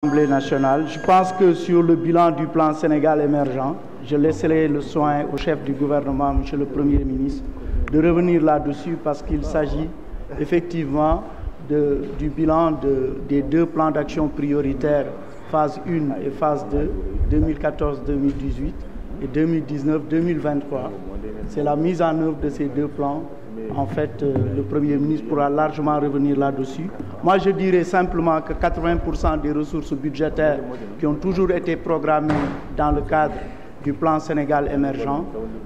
L'Assemblée nationale. Je pense que sur le bilan du plan Sénégal émergent, je laisserai le soin au chef du gouvernement, Monsieur le Premier ministre, de revenir là-dessus parce qu'il s'agit effectivement du bilan des deux plans d'action prioritaires, phase 1 et phase 2, 2014-2018 et 2019-2023. C'est la mise en œuvre de ces deux plans. En fait, le Premier ministre pourra largement revenir là-dessus. Moi, je dirais simplement que 80% des ressources budgétaires qui ont toujours été programmées dans le cadre du plan Sénégal émergent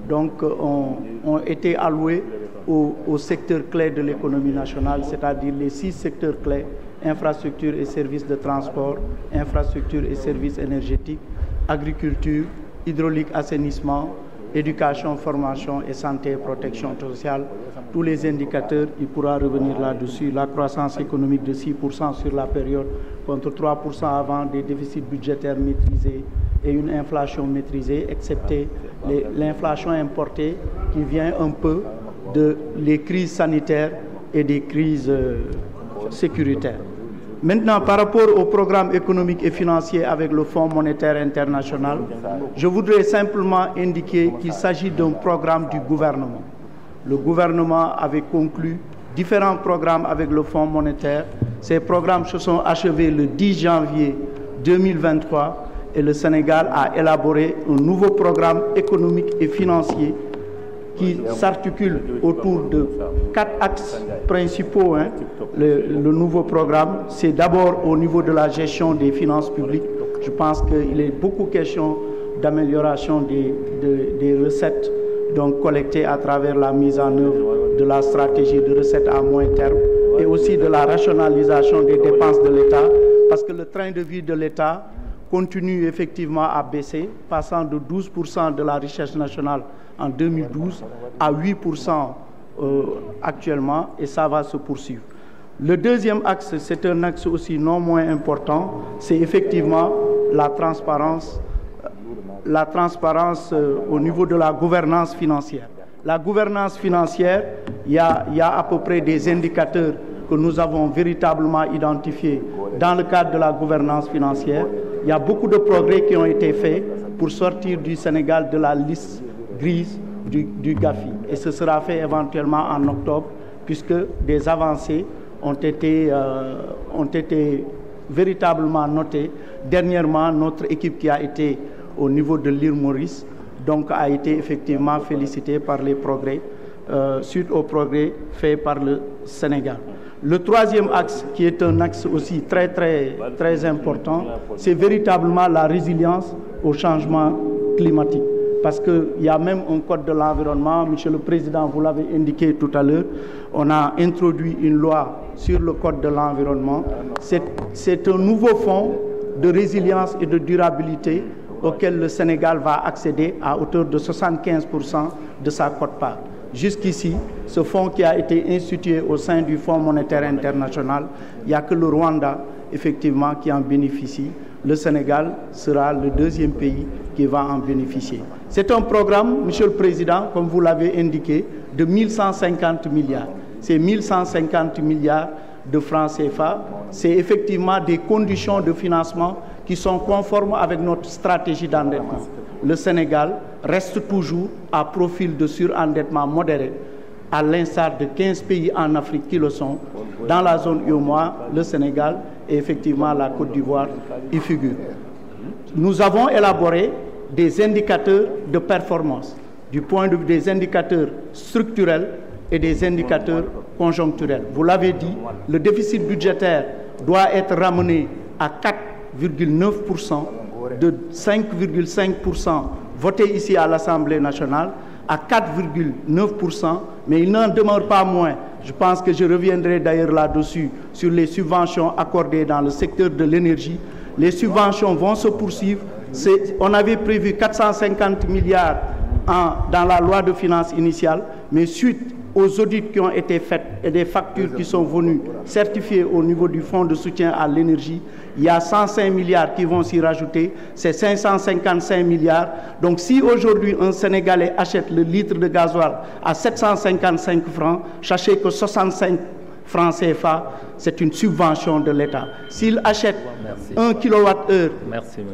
donc, ont été allouées aux secteurs clés de l'économie nationale, c'est-à-dire les 6 secteurs clés, infrastructures et services de transport, infrastructures et services énergétiques, agriculture, hydraulique, assainissement, éducation, formation et santé et protection sociale. Tous les indicateurs, il pourra revenir là-dessus. La croissance économique de 6% sur la période contre 3% avant, des déficits budgétaires maîtrisés et une inflation maîtrisée, excepté l'inflation importée qui vient un peu des crises sanitaires et des crises sécuritaires. Maintenant, par rapport au programme économique et financier avec le Fonds monétaire international, je voudrais simplement indiquer qu'il s'agit d'un programme du gouvernement. Le gouvernement avait conclu différents programmes avec le Fonds monétaire. Ces programmes se sont achevés le 10 janvier 2023 et le Sénégal a élaboré un nouveau programme économique et financier qui s'articule autour de 4 axes principaux. Le nouveau programme, c'est d'abord au niveau de la gestion des finances publiques. Je pense qu'il est beaucoup question d'amélioration des recettes donc collectées à travers la mise en œuvre de la stratégie de recettes à moyen terme et aussi de la rationalisation des dépenses de l'État, parce que le train de vie de l'État continue effectivement à baisser, passant de 12% de la richesse nationale en 2012 à 8% actuellement, et ça va se poursuivre. Le deuxième axe, c'est un axe aussi non moins important, c'est effectivement la transparence au niveau de la gouvernance financière. La gouvernance financière, il y a à peu près des indicateurs que nous avons véritablement identifiés dans le cadre de la gouvernance financière. Il y a beaucoup de progrès qui ont été faits pour sortir du Sénégal de la liste grise du GAFI. Et ce sera fait éventuellement en octobre, puisque des avancées ont été véritablement notées. Dernièrement, notre équipe qui a été au niveau de l'île Maurice donc a été effectivement félicitée par les progrès, suite aux progrès faits par le Sénégal. Le troisième axe, qui est un axe aussi très important, c'est véritablement la résilience au changement climatique. Parce qu'il y a même un code de l'environnement, Monsieur le Président, vous l'avez indiqué tout à l'heure, on a introduit une loi sur le code de l'environnement. C'est un nouveau fonds de résilience et de durabilité auquel le Sénégal va accéder à hauteur de 75% de sa quote-part. Jusqu'ici, ce fonds qui a été institué au sein du Fonds monétaire international, il n'y a que le Rwanda, effectivement, qui en bénéficie. Le Sénégal sera le deuxième pays qui va en bénéficier. C'est un programme, Monsieur le Président, comme vous l'avez indiqué, de 1150 milliards. C'est 1150 milliards de francs CFA. C'est effectivement des conditions de financement qui sont conformes avec notre stratégie d'endettement. Le Sénégal reste toujours à profil de surendettement modéré, à l'instar de 15 pays en Afrique qui le sont. Dans la zone UEMOA, le Sénégal et effectivement la Côte d'Ivoire y figurent. Nous avons élaboré des indicateurs de performance, du point de vue des indicateurs structurels et des indicateurs conjoncturels. Vous l'avez dit, le déficit budgétaire doit être ramené à 4,9%, de 5,5% voté ici à l'Assemblée nationale, à 4,9%, mais il n'en demeure pas moins. Je pense que je reviendrai d'ailleurs là-dessus sur les subventions accordées dans le secteur de l'énergie. Les subventions vont se poursuivre. On avait prévu 450 milliards dans la loi de finances initiale, mais suite aux audits qui ont été faits et des factures qui sont venues certifiées au niveau du Fonds de soutien à l'énergie, il y a 105 milliards qui vont s'y rajouter, c'est 555 milliards. Donc si aujourd'hui un Sénégalais achète le litre de gasoil à 755 francs, sachez que 65 francs CFA, c'est une subvention de l'État. S'il achète 1 kWh,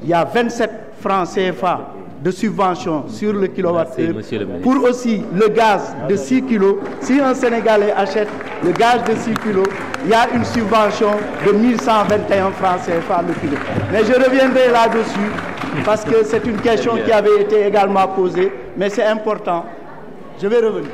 il y a 27 francs CFA de subvention sur le kilowattheure. Pour aussi le gaz de 6 kg, si un Sénégalais achète le gaz de 6 kg, il y a une subvention de 1121 francs CFA le kilo. Mais je reviendrai là-dessus parce que c'est une question qui avait été également posée, mais c'est important. Je vais revenir.